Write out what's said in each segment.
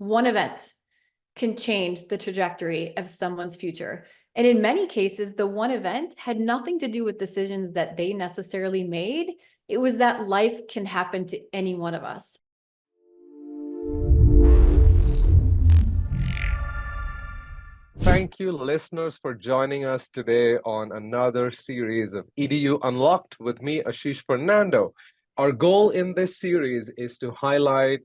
one event can change the trajectory of someone's future. And in many cases, the one event had nothing to do with decisions that they necessarily made. It was that life can happen to any one of us. Thank you, listeners, for joining us today on another series of EDU Unlocked with me, Ashish Fernando. Our goal in this series is to highlight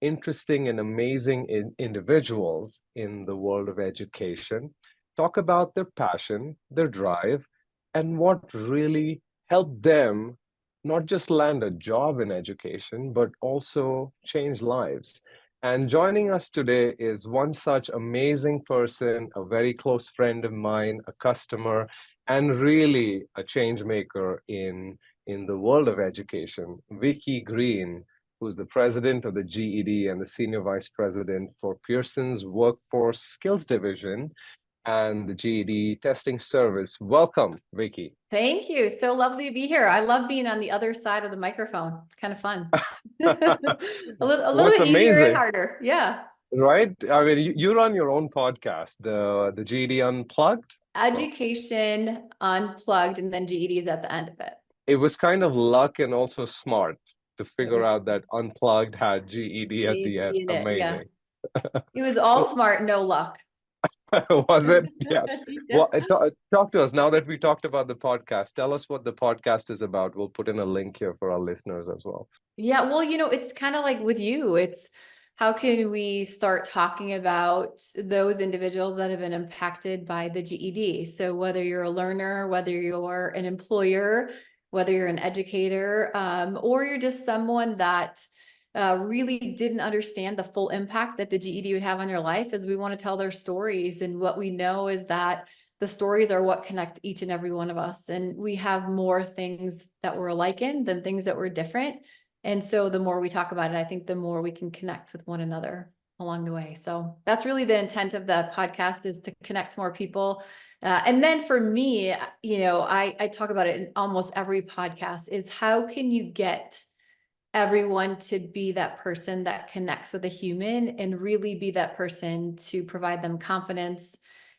interesting and amazing individuals in the world of education, talk about their passion, their drive, and what really helped them not just land a job in education, but also change lives. And joining us today is one such amazing person, a very close friend of mine, a customer, and really a change maker in the world of education, Vicki Greene, who's the president of the GED and the senior vice president for Pearson's Workforce Skills Division and the GED testing service. Welcome, Vicki. Thank you. So lovely to be here. I love being on the other side of the microphone. It's kind of fun. a little What's bit easier and amazing, harder. Yeah. right? I mean, you run your own podcast, the GED Unplugged. Well, Education Unplugged, and then GED is at the end of it. it was kind of luck and also smart to It figure was out that Unplugged had GED at the end. GED in it. Yeah. Amazing. It was all Well, smart, no luck. was it? Yes. Yeah. Well, talk to us now that we talked about the podcast. Tell us what the podcast is about. We'll put in a link here for our listeners as well. Yeah, well, it's kind of like with you. It's how can we start talking about those individuals that have been impacted by the GED? So whether you're a learner, whether you're an employer, whether you're an educator, or you're just someone that really didn't understand the full impact that the GED would have on your life, is we want to tell their stories. And what we know is that the stories are what connect each and every one of us. And we have more things that we're alike in than things that were different. And so the more we talk about it, I think the more we can connect with one another along the way. So that's really the intent of the podcast, is to connect more people. And then for me, I talk about it in almost every podcast, is how can you get everyone to be that person that connects with a human and really be that person to provide them confidence,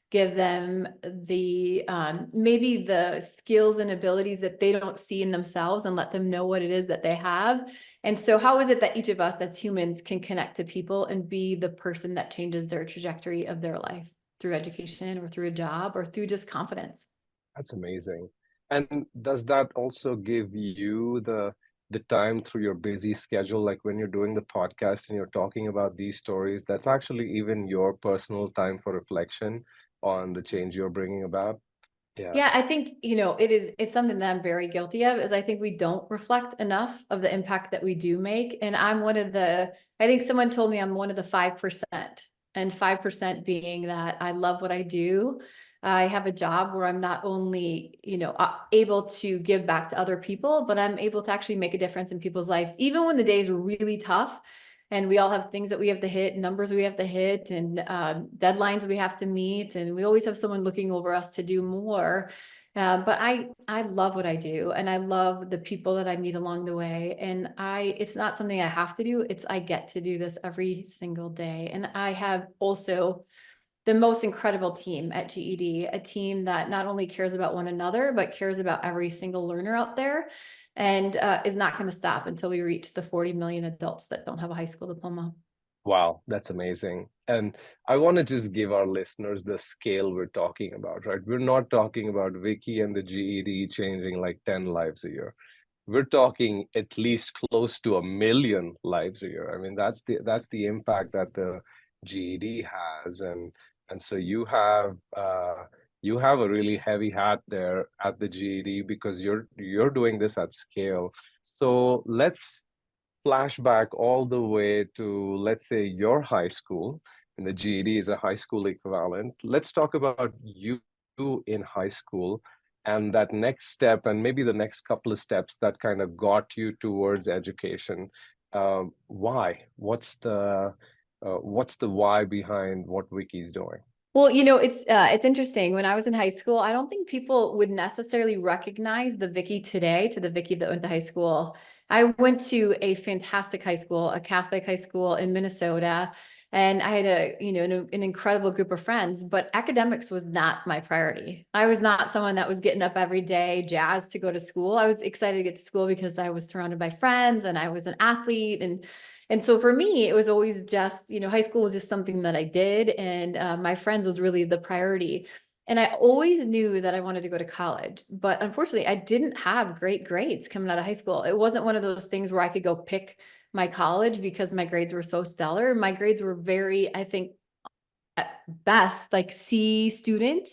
give them the maybe the skills and abilities that they don't see in themselves, and let them know what it is that they have. And so how is it that each of us as humans can connect to people and be the person that changes their trajectory of their life through education or through a job or through just confidence? That's amazing. And does that also give you the time through your busy schedule, like when you're doing the podcast and you're talking about these stories, that's actually even your personal time for reflection on the change you're bringing about? Yeah. Yeah, I think, it's something that I'm very guilty of, is I think we don't reflect enough of the impact that we do make. And I think someone told me I'm one of the 5%, and 5% being that I love what I do. I have a job where I'm not only, able to give back to other people, but I'm able to actually make a difference in people's lives, even when the days are really tough. And we all have things that we have to hit, numbers we have to hit, and deadlines we have to meet. And we always have someone looking over us to do more. But I love what I do, and I love the people that I meet along the way. And it's not something I have to do. I get to do this every single day. And I have also the most incredible team at GED, a team that not only cares about one another, but cares about every single learner out there, and is not going to stop until we reach the 40 million adults that don't have a high school diploma. Wow, that's amazing. And I want to just give our listeners the scale we're talking about, right? We're not talking about Vicky and the GED changing like 10 lives a year. We're talking at least close to 1 million lives a year. I mean, that's the impact that the GED has. And so you have a really heavy hat there at the GED because you're doing this at scale. So let's flashback all the way to, let's say, your high school, and the GED is a high school equivalent. Let's talk about you in high school and that next step, and maybe the next couple of steps that kind of got you towards education. Why? What's the why behind what Wiki's doing? Well, it's interesting. When I was in high school, I don't think people would necessarily recognize the Vicky today to the Vicky that went to high school. I went to a fantastic high school, a Catholic high school in Minnesota. And I had an incredible group of friends, but academics was not my priority. I was not someone that was getting up every day, jazzed to go to school. I was excited to get to school because I was surrounded by friends and I was an athlete. And so for me, it was always just, high school was just something that I did. And my friends was really the priority. And I always knew that I wanted to go to college, but unfortunately, I didn't have great grades coming out of high school. It wasn't one of those things where I could go pick my college because my grades were so stellar. My grades were very, I think, at best, like C student.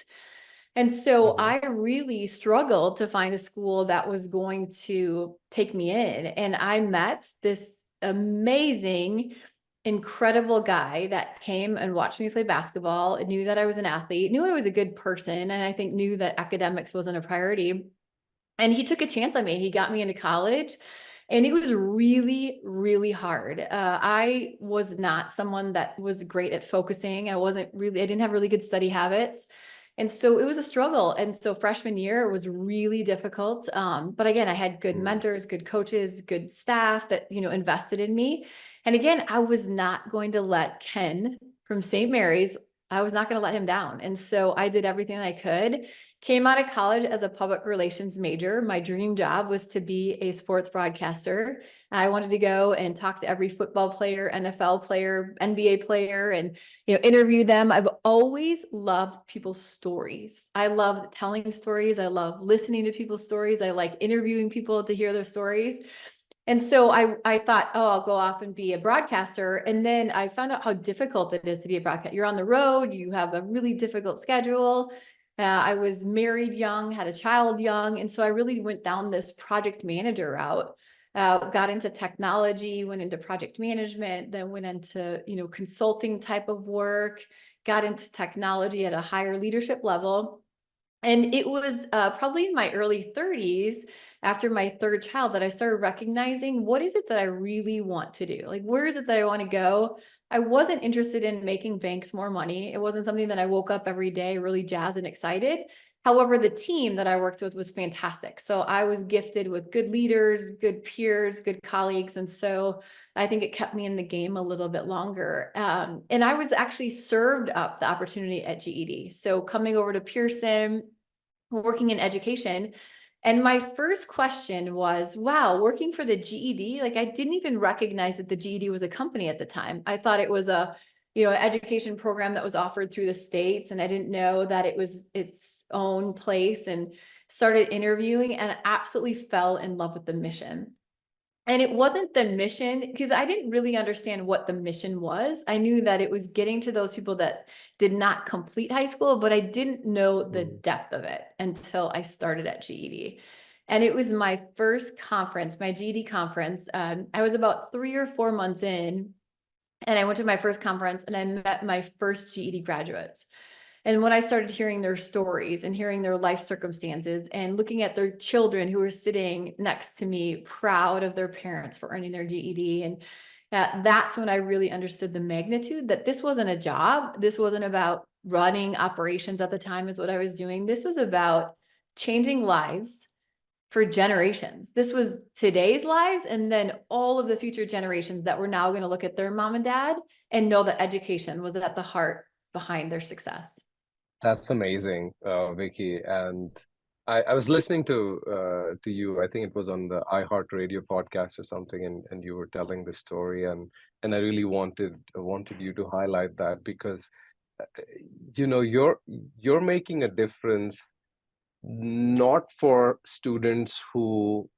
And so Mhm. I really struggled to find a school that was going to take me in. And I met this amazing, incredible guy that came and watched me play basketball, knew that I was an athlete, knew I was a good person, and I think knew that academics wasn't a priority. And he took a chance on me. He got me into college. And it was really, really hard. I was not someone that was great at focusing. I didn't have really good study habits. And so it was a struggle. And so freshman year was really difficult. But again, I had good Mm. mentors, good coaches, good staff that, invested in me. And again, I was not going to let Ken from St. Mary's, I was not going to let him down. And so I did everything I could. Came out of college as a public relations major. My dream job was to be a sports broadcaster. I wanted to go and talk to every football player, NFL player, NBA player, and interview them. I've always loved people's stories. I love telling stories. I love listening to people's stories. I like interviewing people to hear their stories. And so I thought, oh, I'll go off and be a broadcaster. And then I found out how difficult it is to be a broadcaster. You're on the road, you have a really difficult schedule. I was married young, had a child young. And so I really went down this project manager route. Got into technology, went into project management, then went into, consulting type of work, got into technology at a higher leadership level. And it was probably in my early 30s, after my third child, that I started recognizing, what is it that I really want to do? Like, where is it that I want to go? I wasn't interested in making banks more money. It wasn't something that I woke up every day really jazzed and excited. However, the team that I worked with was fantastic. So I was gifted with good leaders, good peers, good colleagues. And so I think it kept me in the game a little bit longer. And I was actually served up the opportunity at GED. So coming over to Pearson, working in education. And my first question was, wow, working for the GED, like I didn't even recognize that the GED was a company at the time. I thought it was an education program that was offered through the states. And I didn't know that it was its own place, and started interviewing and absolutely fell in love with the mission. And it wasn't the mission, because I didn't really understand what the mission was. I knew that it was getting to those people that did not complete high school, but I didn't know the Mm. depth of it until I started at GED. And it was my first conference, my GED conference. I was about 3 or 4 months in, and I went to my first conference and I met my first GED graduates. And when I started hearing their stories and hearing their life circumstances and looking at their children who were sitting next to me, proud of their parents for earning their GED, and that's when I really understood the magnitude that this wasn't a job. This wasn't about running operations at the time, is what I was doing. This was about changing lives for generations. This was today's lives, and then all of the future generations that were now going to look at their mom and dad and know that education was at the heart behind their success. That's amazing, Vicky. And I was listening to you. I think it was on the iHeartRadio podcast or something, and you were telling the story, and I really wanted you to highlight that because uh, you're making a difference not for students who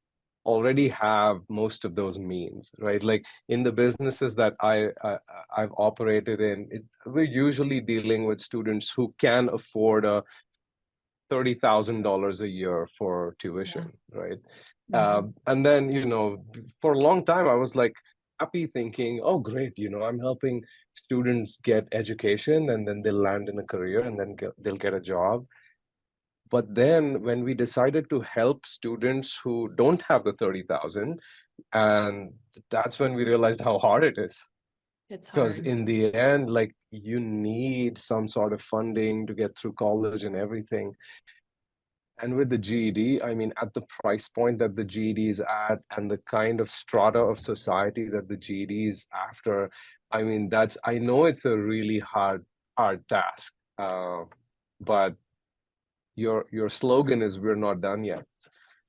already have most of those means, right? Like in the businesses that I've operated in, we're usually dealing with students who can afford a $30,000 a year for Yeah. tuition, right? Mhm. And then, for a long time, I was like happy thinking, oh, great, I'm helping students get education and then they'll land in a career and then they'll get a job. But then when we decided to help students who don't have the 30,000, and that's when we realized how hard it is. It's Because hard. in the end, like you need some sort of funding to get through college and everything. And with the GED, I mean, at the price point that the GED is at and the kind of strata of society that the GED is after, I mean, I know it's a really hard task. But your slogan is "We're not done yet."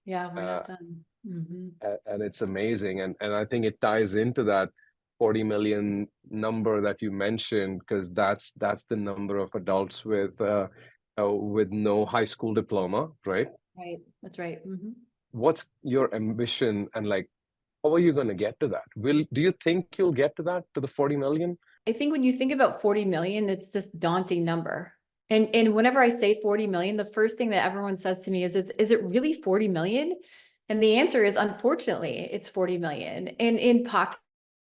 Yeah, we're Uh, not done. Mhm. and it's amazing. And I think it ties into that 40 million number that you mentioned, because that's the number of adults with no high school diploma, right? Right, that's right. Mhm. What's your ambition, and like, how are you going to get to that? Do you think you'll get to that, to the 40 million? I think when you think about 40 million, it's just a daunting number. And whenever I say 40 million, the first thing that everyone says to me is it really 40 million? And the answer is, unfortunately, it's 40 million, and in pocket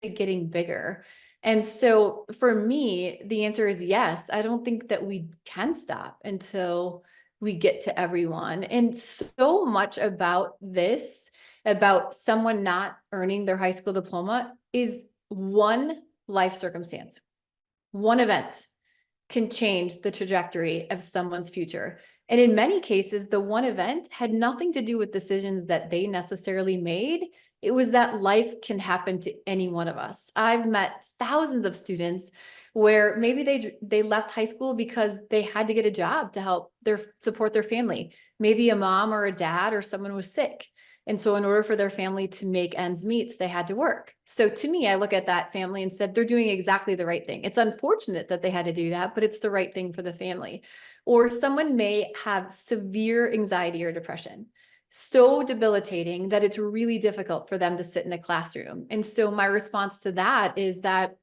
getting bigger. And so for me, the answer is yes. I don't think that we can stop until we get to everyone. And so much about this, about someone not earning their high school diploma, is one life circumstance. One event can change the trajectory of someone's future. And in many cases, the one event had nothing to do with decisions that they necessarily made. It was that life can happen to any one of us. I've met thousands of students where maybe they left high school because they had to get a job to help support their family. Maybe a mom or a dad or someone was sick. And so in order for their family to make ends meet, they had to work. So to me, I look at that family and said, they're doing exactly the right thing. It's unfortunate that they had to do that, but it's the right thing for the family. Or someone may have severe anxiety or depression, so debilitating that it's really difficult for them to sit in a classroom. And so my response to that is that,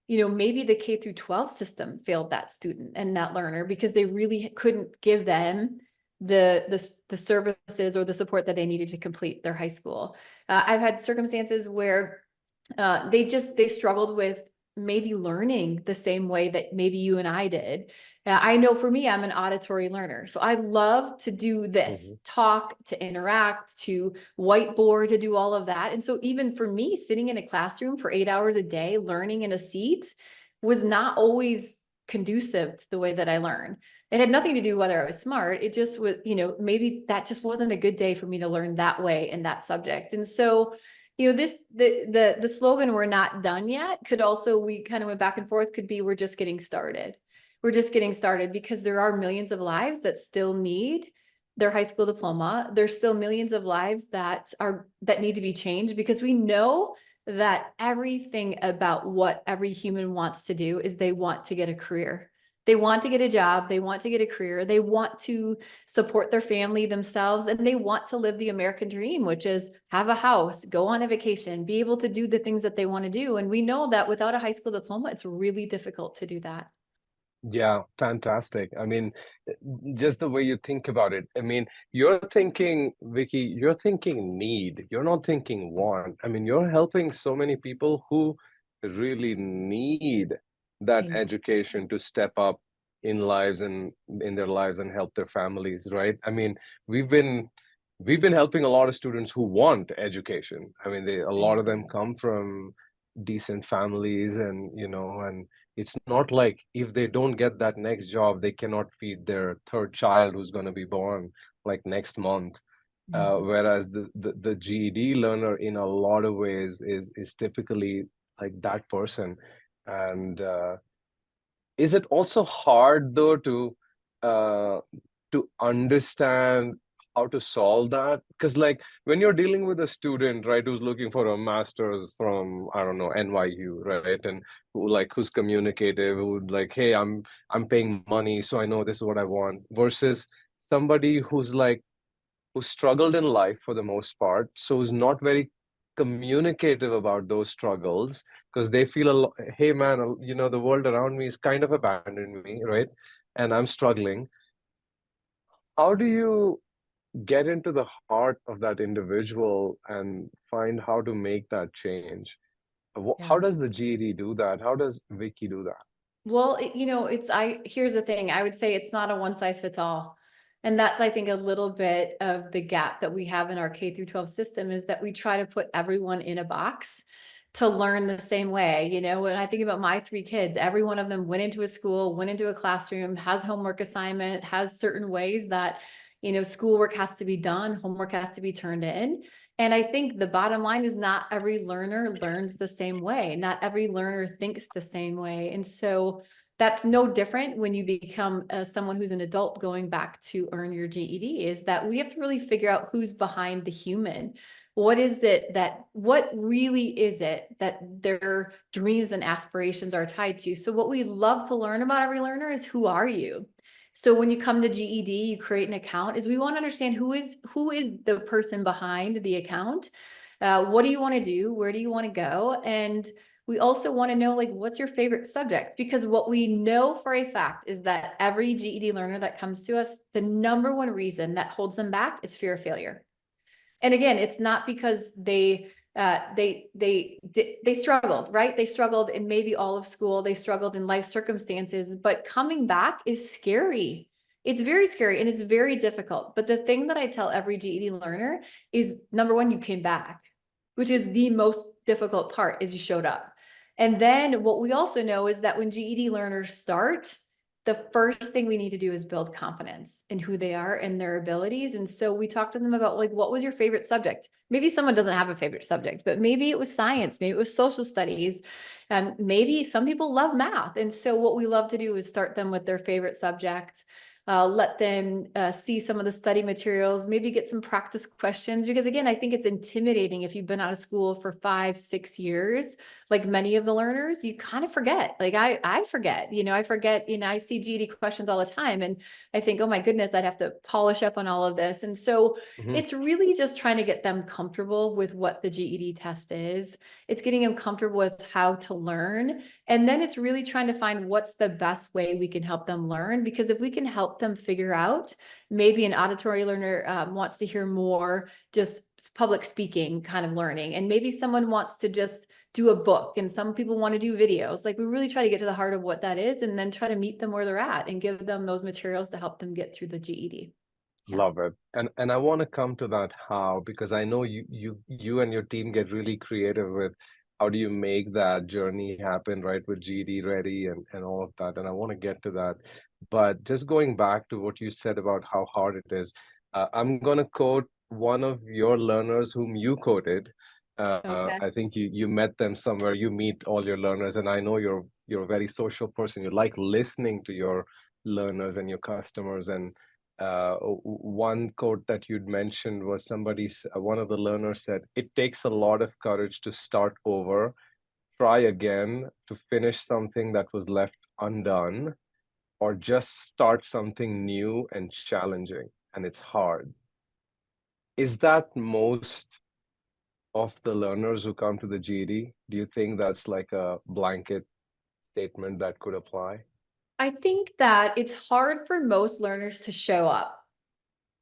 maybe the K through 12 system failed that student and that learner because they really couldn't give them the services or the support that they needed to complete their high school. I've had circumstances where they struggled with maybe learning the same way that maybe you and I did. I know for me, I'm an auditory learner. So I love to do this, Mhm. talk, to interact, to whiteboard, to do all of that. And so even for me, sitting in a classroom for 8 hours a day, learning in a seat was not always conducive to the way that I learn. It had nothing to do whether I was smart. It just was, maybe that just wasn't a good day for me to learn that way in that subject. And so, the slogan "we're not done yet" could also, we kind of went back and forth, could be "we're just getting started." We're just getting started because there are millions of lives that still need their high school diploma. There's still millions of lives that need to be changed, because we know that everything about what every human wants to do is they want to get a career. They want to get a job, they want to get a career, they want to support their family, themselves, and they want to live the American dream, which is have a house, go on a vacation, be able to do the things that they want to do. And we know that without a high school diploma, it's really difficult to do that. Yeah, fantastic. I mean, just the way you think about it. I mean, you're thinking, Vicky, you're thinking need. You're not thinking want. I mean, you're helping so many people who really need that Amen. education to step up in their lives and help their families, right? I mean, we've been we've been helping a lot of students who want education. I mean, a lot Right. of them come from decent families, and it's not like if they don't get that next job, they cannot feed their third child who's going to be born like next month. Mhm. Whereas the GED learner in a lot of ways is typically like that person. And is it also hard though uh, to understand how to solve that? Because like when you're dealing with a student, right, who's looking for a master's from, I don't know, NYU, right, and who's communicative, who like, hey, I'm paying money, so I know this is what I want, versus somebody who struggled in life for the most part, so who's not very communicative about those struggles because they feel hey man, the world around me is kind of abandoned me, right? And I'm struggling. How do you get into the heart of that individual and find how to make that change? How Yeah. does the GED do that? How does Vicky do that? Well, here's the thing. I would say it's not a one size fits all. And that's, I think, a little bit of the gap that we have in our K through 12 system, is that we try to put everyone in a box to learn the same way. When I think about my three kids, every one of them went into a school, went into a classroom, has homework assignment, has certain ways that, schoolwork has to be done, homework has to be turned in. And I think the bottom line is not every learner learns the same way. Not every learner thinks the same way. And so that's no different when you become someone who's an adult going back to earn your GED, is that we have to really figure out who's behind the human. What really is it that their dreams and aspirations are tied to? So what we love to learn about every learner is, who are you? So when you come to GED, you create an account, is we want to understand who is the person behind the account. What do you want to do? Where do you want to go? And we also want to know, like, what's your favorite subject? Because what we know for a fact is that every GED learner that comes to us, the number one reason that holds them back is fear of failure. And again, it's not because they struggled, right? They struggled in maybe all of school, they struggled in life circumstances, but coming back is scary. It's very scary and it's very difficult. But the thing that I tell every GED learner is, number one, you came back, which is the most difficult part, is you showed up. And then what we also know is that when GED learners start, the first thing we need to do is build confidence in who they are and their abilities. And so we talked to them about, like, what was your favorite subject? Maybe someone doesn't have a favorite subject, but maybe it was science, maybe it was social studies, and maybe some people love math. And so what we love to do is start them with their favorite subject, let them see some of the study materials, maybe get some practice questions, because again, I think it's intimidating if you've been out of school for 5, 6 years, like many of the learners, you kind of forget. Like I forget, I forget, I see GED questions all the time, and I think, oh my goodness, I'd have to polish up on all of this. And so Mhm. it's really just trying to get them comfortable with what the GED test is. It's getting them comfortable with how to learn. And then it's really trying to find what's the best way we can help them learn. Because if we can help them figure out, maybe an auditory learner wants to hear more just public speaking kind of learning, and maybe someone wants to just do a book, and some people want to do videos. Like, we really try to get to the heart of what that is, and then try to meet them where they're at and give them those materials to help them get through the GED. Yeah. Love it. And I want to come to that how, because I know you and your team get really creative with how do you make that journey happen, right? With GD ready and all of that. And I want to get to that. But just going back to what you said about how hard it is, I'm going to quote one of your learners whom you quoted. Okay. I think you met them somewhere. You meet all your learners, and I know you're a very social person. You like listening to your learners and your customers. And one quote that you'd mentioned was one of the learners said, "It takes a lot of courage to start over, try again, to finish something that was left undone, or just start something new and challenging, and it's hard." Is that most of the learners who come to the GED? Do you think that's like a blanket statement that could apply? I think that it's hard for most learners to show up.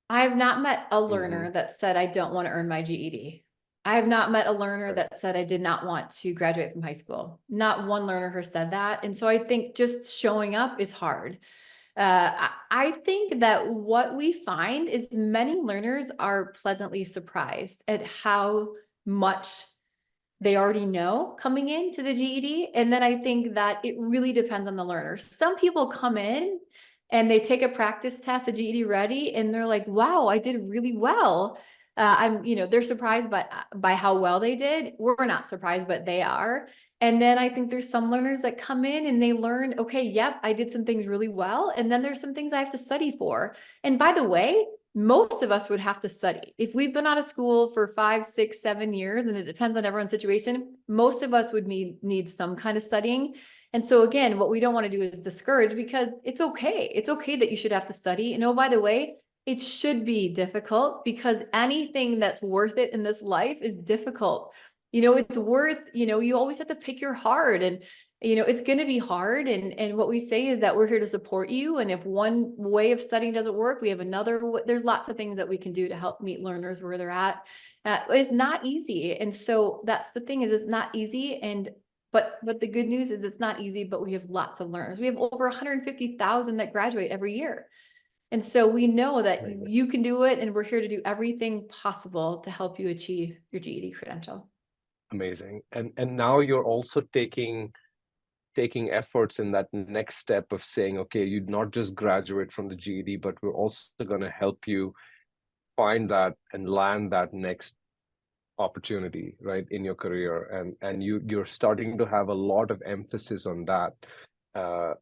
I have not met a Hmm. learner that said, I don't want to earn my GED. I have not met a learner Right. that said, I did not want to graduate from high school. Not one learner has said that. And so I think just showing up is hard. I think that what we find is many learners are pleasantly surprised at how much they already know coming into the GED. And then I think that it really depends on the learner. Some people come in and they take a practice test, a GED ready, and they're like, wow, I did really well. They're surprised by how well they did. We're not surprised, but they are. And then I think there's some learners that come in and they learn, okay, yep, I did some things really well. And then there's some things I have to study for. And by the way, most of us would have to study. If we've been out of school for 5, 6, 7 years, and it depends on everyone's situation, most of us would need some kind of studying. And so again, what we don't want to do is discourage, because it's okay. It's okay that you should have to study. And oh, by the way, it should be difficult, because anything that's worth it in this life is difficult. It's worth, you always have to pick your heart, and it's going to be hard. And what we say is that we're here to support you. And if one way of studying doesn't work, we have another. There's lots of things that we can do to help meet learners where they're at. It's not easy. And so that's the thing, is it's not easy. But the good news is it's not easy, but we have lots of learners. We have over 150,000 that graduate every year. And so we know that Amazing. you can do it, and we're here to do everything possible to help you achieve your GED credential. Amazing. And now you're also taking efforts in that next step of saying, okay, you'd not just graduate from the GED, but we're also going to help you find that and land that next opportunity, right, in your career, and you're starting to have a lot of emphasis on that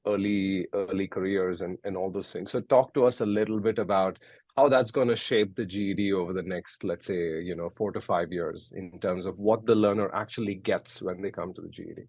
early careers and all those things. So talk to us a little bit about how that's going to shape the GED over the next, let's say, 4 to 5 years in terms of what the learner actually gets when they come to the GED.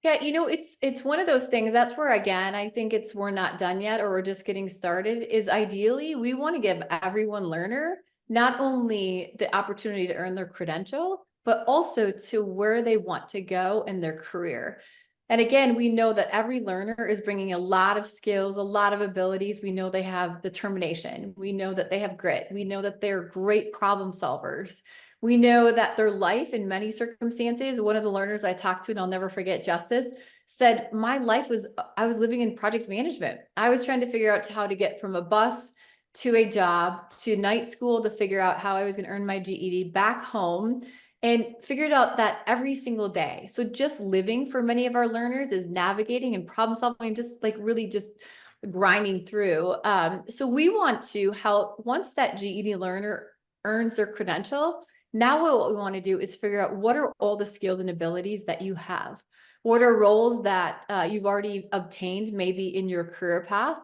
Yeah, it's one of those things. That's where, again, I think it's we're not done yet, or we're just getting started. Is ideally we want to give everyone learner not only the opportunity to earn their credential, but also to where they want to go in their career. And again, we know that every learner is bringing a lot of skills, a lot of abilities. We know they have determination. We know that they have grit. We know that they're great problem solvers. We know that their life in many circumstances, one of the learners I talked to, and I'll never forget, Justice, said, my life was, I was living in project management. I was trying to figure out how to get from a bus to a job to night school to figure out how I was going to earn my GED back home, and figured out that every single day. So just living for many of our learners is navigating and problem solving, just like really just grinding through. So we want to help once that GED learner earns their credential. Now what we want to do is figure out what are all the skills and abilities that you have. What are roles that you've already obtained maybe in your career path?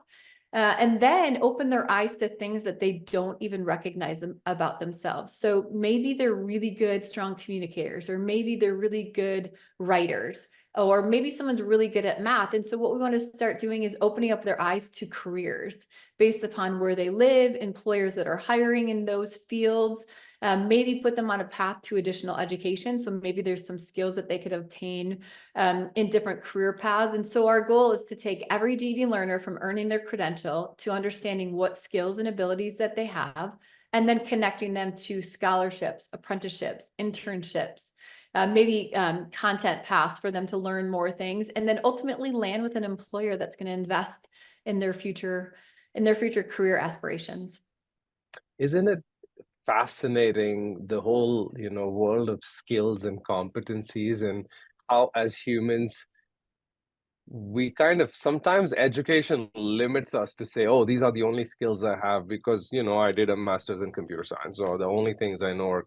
And then open their eyes to things that they don't even recognize about themselves. So maybe they're really good, strong communicators, or maybe they're really good writers, or maybe someone's really good at math. And so what we want to start doing is opening up their eyes to careers based upon where they live, employers that are hiring in those fields, maybe put them on a path to additional education. So maybe there's some skills that they could obtain in different career paths. And so our goal is to take every GED learner from earning their credential to understanding what skills and abilities that they have, and then connecting them to scholarships, apprenticeships, internships, maybe content paths for them to learn more things, and then ultimately land with an employer that's going to invest in their future career aspirations. Isn't it fascinating, the whole, world of skills and competencies, and how as humans we kind of sometimes education limits us to say, oh, these are the only skills I have because, I did a master's in computer science, or the only things I know are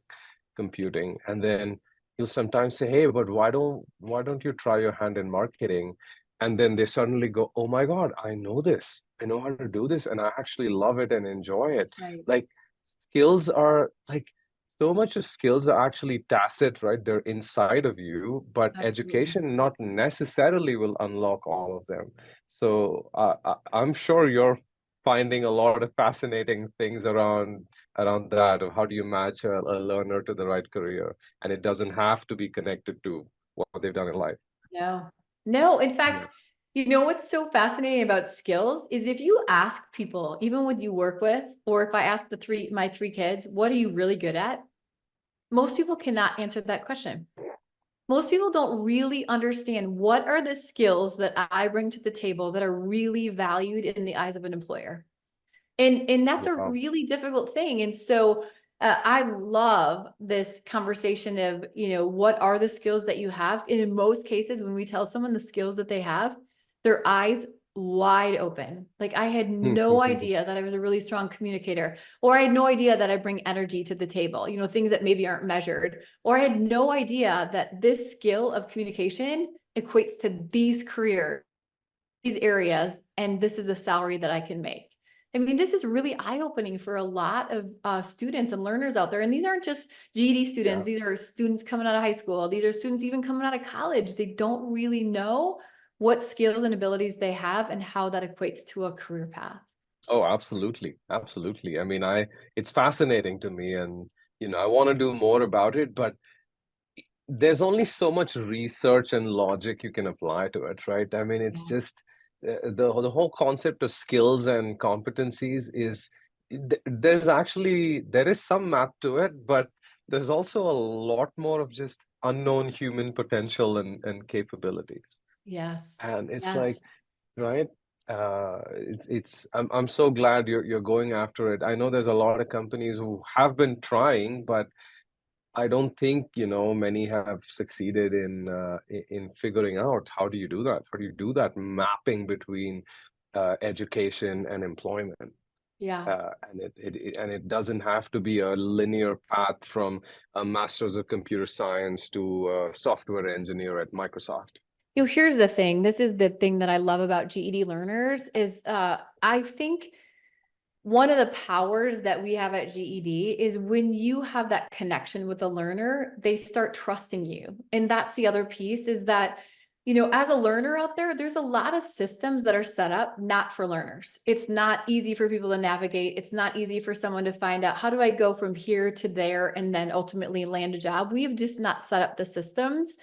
computing. And then you'll sometimes say, hey, but why don't you try your hand in marketing? And then they suddenly go, oh my God, I know this. I know how to do this, and I actually love it and enjoy it. Right. Like, skills are like, so much of skills are actually tacit, right? They're inside of you, but Absolutely. education not necessarily will unlock all of them. So I'm sure you're finding a lot of fascinating things around that, of how do you match a learner to the right career, and it doesn't have to be connected to what they've done in life. No, no. In Yeah. fact, what's so fascinating about skills is if you ask people, even when you work with, or if I ask my three kids, what are you really good at? Most people cannot answer that question. Most people don't really understand what are the skills that I bring to the table that are really valued in the eyes of an employer. And that's a Wow. really difficult thing. And so I love this conversation of, what are the skills that you have? And in most cases, when we tell someone the skills that they have, their eyes wide open. Like, I had no idea that I was a really strong communicator, or I had no idea that I bring energy to the table, things that maybe aren't measured, or I had no idea that this skill of communication equates to these careers, these areas, and this is a salary that I can make. I mean, this is really eye-opening for a lot of students and learners out there. And these aren't just GED students. Yeah. These are students coming out of high school. These are students even coming out of college. They don't really know what skills and abilities they have and how that equates to a career path. Oh, absolutely. Absolutely. I mean, it's fascinating to me, and I want to do more about it, but there's only so much research and logic you can apply to it, right? I mean, it's Yeah. just the whole concept of skills and competencies is there is some math to it, but there's also a lot more of just unknown human potential and capabilities. Yes. And it's like, Yes. right? I'm so glad you're going after it. I know there's a lot of companies who have been trying, but I don't think, many have succeeded in figuring out how do you do that? How do you do that mapping between education and employment? Yeah. And it doesn't have to be a linear path from a master's of computer science to a software engineer at Microsoft. Here's the thing. This is the thing that I love about GED learners is I think one of the powers that we have at GED is when you have that connection with a learner, they start trusting you. And that's the other piece is that, as a learner out there, there's a lot of systems that are set up not for learners. It's not easy for people to navigate. It's not easy for someone to find out, how do I go from here to there and then ultimately land a job? We've just not set up the systems.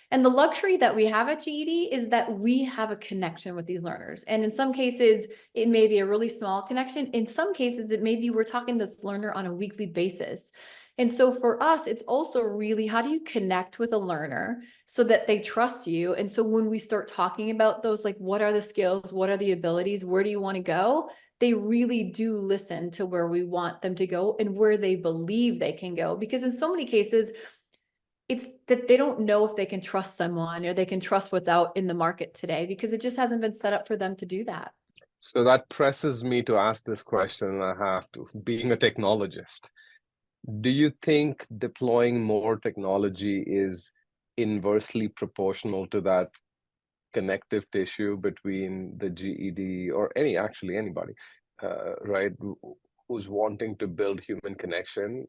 And the luxury that we have at GED is that we have a connection with these learners. And in some cases, it may be a really small connection. In some cases, it may be we're talking to this learner on a weekly basis. And so for us, it's also really, how do you connect with a learner so that they trust you? And so when we start talking about those, like, what are the skills? What are the abilities? Where do you want to go? They really do listen to where we want them to go and where they believe they can go. Because in so many cases, it's that they don't know if they can trust someone or they can trust what's out in the market today because it just hasn't been set up for them to do that. So that presses me to ask this question, and I have to. Being a technologist, do you think deploying more technology is inversely proportional to that connective tissue between the GED or actually anybody, right, who's wanting to build human connection?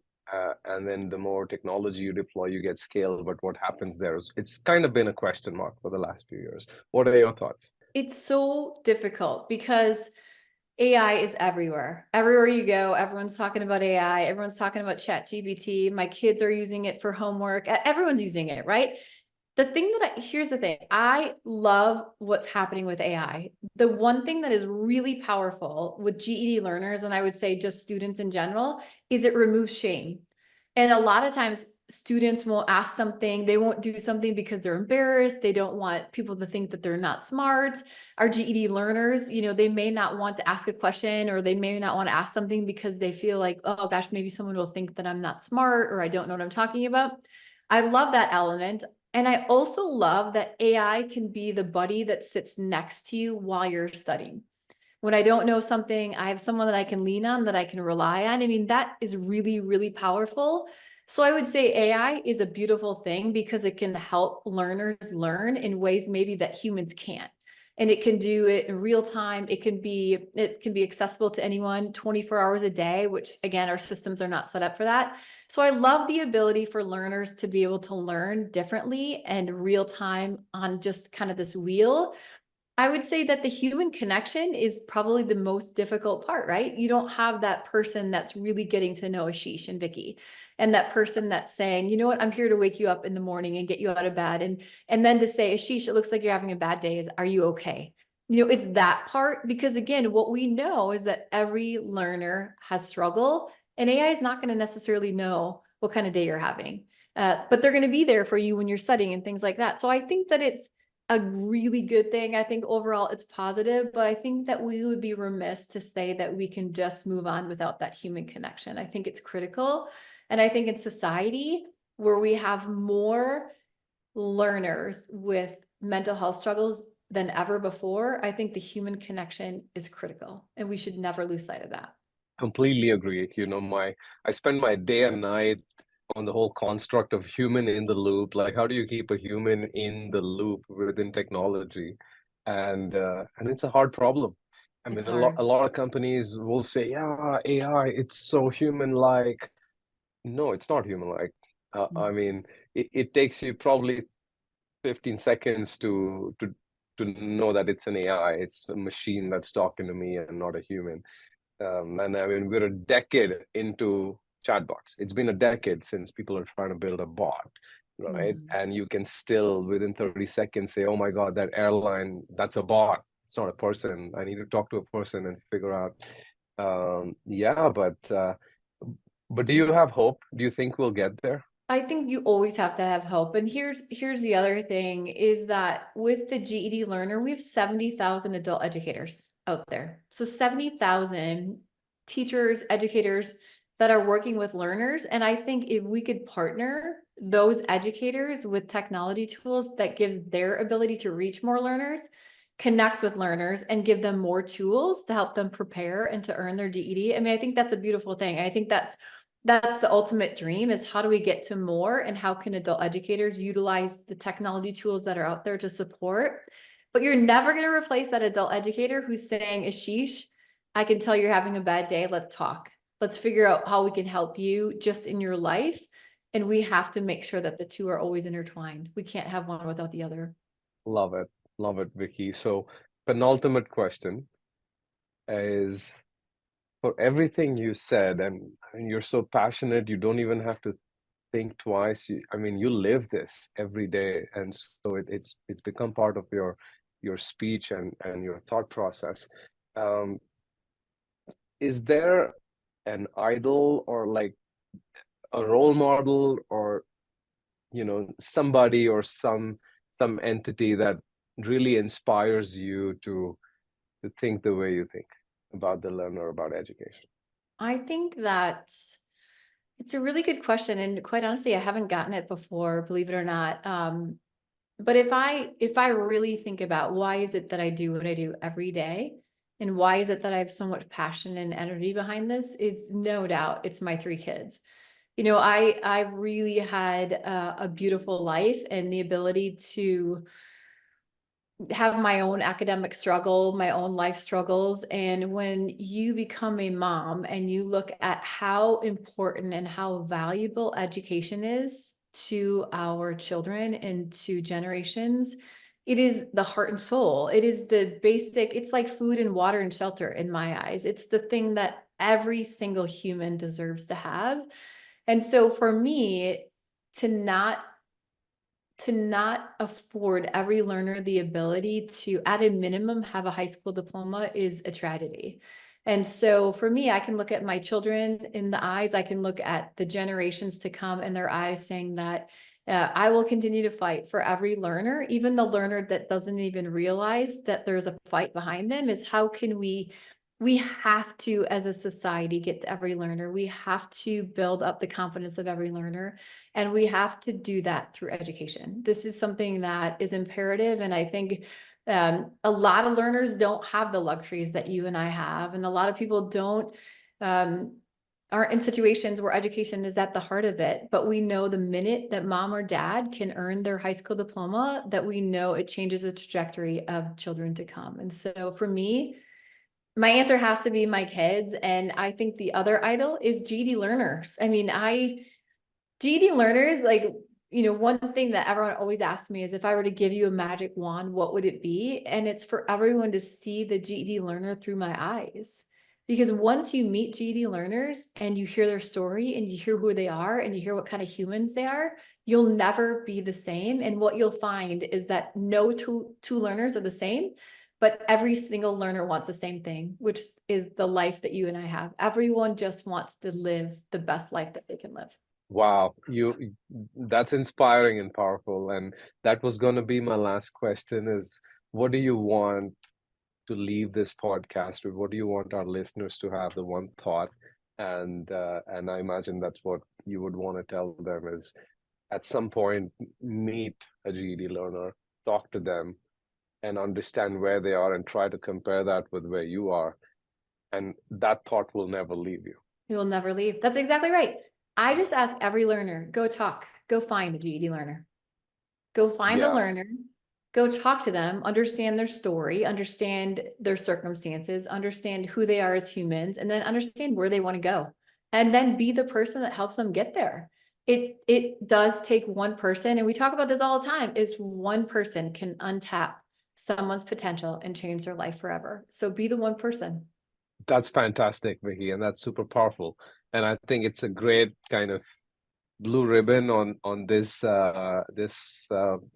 And then the more technology you deploy, you get scale. But what happens there is it's kind of been a question mark for the last few years. What are your thoughts? It's so difficult because AI is everywhere. Everywhere you go, everyone's talking about AI. Everyone's talking about ChatGPT. My kids are using it for homework. Everyone's using it, right? Here's the thing. I love what's happening with AI. The one thing that is really powerful with GED learners, and I would say just students in general, is it removes shame. And a lot of times students won't ask something, they won't do something because they're embarrassed. They don't want people to think that they're not smart. Our GED learners, they may not want to ask a question or they may not want to ask something because they feel like, oh gosh, maybe someone will think that I'm not smart or I don't know what I'm talking about. I love that element. And I also love that AI can be the buddy that sits next to you while you're studying. When I don't know something, I have someone that I can lean on, that I can rely on. I mean, that is really, really powerful. So I would say AI is a beautiful thing because it can help learners learn in ways maybe that humans can't. And it can do it in real time. It can be accessible to anyone 24 hours a day, which again, our systems are not set up for that. So I love the ability for learners to be able to learn differently and real time on just kind of this wheel. I would say that the human connection is probably the most difficult part, right? You don't have that person that's really getting to know Ashish and Vicki, and that person that's saying, you know what, I'm here to wake you up in the morning and get you out of bed. And then to say, Ashish, it looks like you're having a bad day. Are you okay? It's that part, because again, what we know is that every learner has struggle, and AI is not going to necessarily know what kind of day you're having. But they're going to be there for you when you're studying and things like that. So I think that it's a really good thing. I think overall it's positive, but I think that we would be remiss to say that we can just move on without that human connection. I think it's critical. And I think in society where we have more learners with mental health struggles than ever before, I think the human connection is critical and we should never lose sight of that. Completely agree. I spend my day and night on the whole construct of human in the loop. Like, how do you keep a human in the loop within technology? And it's a hard problem. I It's mean, hard. a lot of companies will say, "Yeah, AI, it's so human-like." No, it's not human-like. I mean, it takes you probably 15 seconds to know that it's an AI. It's a machine that's talking to me and not a human. And I mean, we're a decade into chatbots. It's been a decade since people are trying to build a bot, right? Mhm. And you can still, within 30 seconds, say, oh my God, that airline, that's a bot. It's not a person. I need to talk to a person and figure out. Yeah, but do you have hope? Do you think we'll get there? I think you always have to have hope. And here's the other thing is that with the GED learner, we have 70,000 adult educators out there. So 70,000 teachers, educators that are working with learners. And I think if we could partner those educators with technology tools that gives their ability to reach more learners, connect with learners and give them more tools to help them prepare and to earn their GED. I mean, I think that's a beautiful thing. I think that's the ultimate dream, is how do we get to more, and how can adult educators utilize the technology tools that are out there to support. But you're never going to replace that adult educator who's saying, Ashish, I can tell you're having a bad day. Let's talk. Let's figure out how we can help you just in your life. And we have to make sure that the two are always intertwined. We can't have one without the other. Love it. Love it, Vicky. So, penultimate question is, for everything you said, and you're so passionate, you don't even have to think twice. I mean, you live this every day, and so it's become part of your speech and your thought process. Um, is there an idol, or like a role model, or somebody or some entity that really inspires you to think the way you think about the learner, about education? I think that it's a really good question. And quite honestly, I haven't gotten it before, believe it or not. But if I really think about why is it that I do what I do every day, and why is it that I have so much passion and energy behind this, it's no doubt it's my three kids. I've really had a beautiful life and the ability to have my own academic struggle, my own life struggles. And when you become a mom and you look at how important and how valuable education is to our children and to generations, it is the heart and soul. It is the basic, it's like food and water and shelter in my eyes. It's the thing that every single human deserves to have. And so for me, to not afford every learner the ability to, at a minimum, have a high school diploma is a tragedy. And so for me, I can look at my children in the eyes, I can look at the generations to come in their eyes, saying that I will continue to fight for every learner, even the learner that doesn't even realize that there's a fight behind them. Is how can we have to, as a society, get to every learner. We have to build up the confidence of every learner. And we have to do that through education. This is something that is imperative. And I think a lot of learners don't have the luxuries that you and I have. And a lot of people aren't in situations where education is at the heart of it. But we know the minute that mom or dad can earn their high school diploma, that we know it changes the trajectory of children to come. And so for me, my answer has to be my kids. And I think the other idol is GED learners. I mean, GED learners, like, one thing that everyone always asks me is, if I were to give you a magic wand, what would it be? And it's for everyone to see the GED learner through my eyes. Because once you meet GED learners and you hear their story and you hear who they are and you hear what kind of humans they are, you'll never be the same. And what you'll find is that no two learners are the same, but every single learner wants the same thing, which is the life that you and I have. Everyone just wants to live the best life that they can live. Wow, that's inspiring and powerful. And that was going to be my last question, is what do you want to leave this podcast with? What do you want our listeners to have, the one thought? And I imagine that's what you would want to tell them, is at some point meet a GED learner, talk to them, and understand where they are, and try to compare that with where you are. And that thought will never leave you. It will never leave. That's exactly right. I just ask every learner, go talk, go find a GED learner, go find a Yeah, learner, go talk to them, understand their story, understand their circumstances, understand who they are as humans, and then understand where they want to go. And then be the person that helps them get there. It does take one person, and we talk about this all the time, is one person can untap someone's potential and change their life forever. So be the one person. that's fantastic, Vicky, and that's super powerful. And I think it's a great kind of blue ribbon on this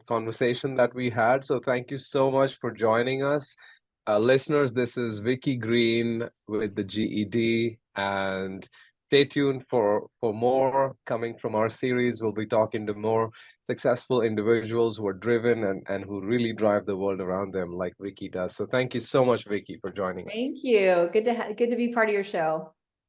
conversation that we had. So thank you so much for joining us. Listeners, this is Vicki Greene with the GED, and stay tuned for more coming from our series. We'll be talking to more successful individuals who are driven and who really drive the world around them like Vicki does. So thank you so much, Vicki, for joining us. Thank you. Good to be part of your show.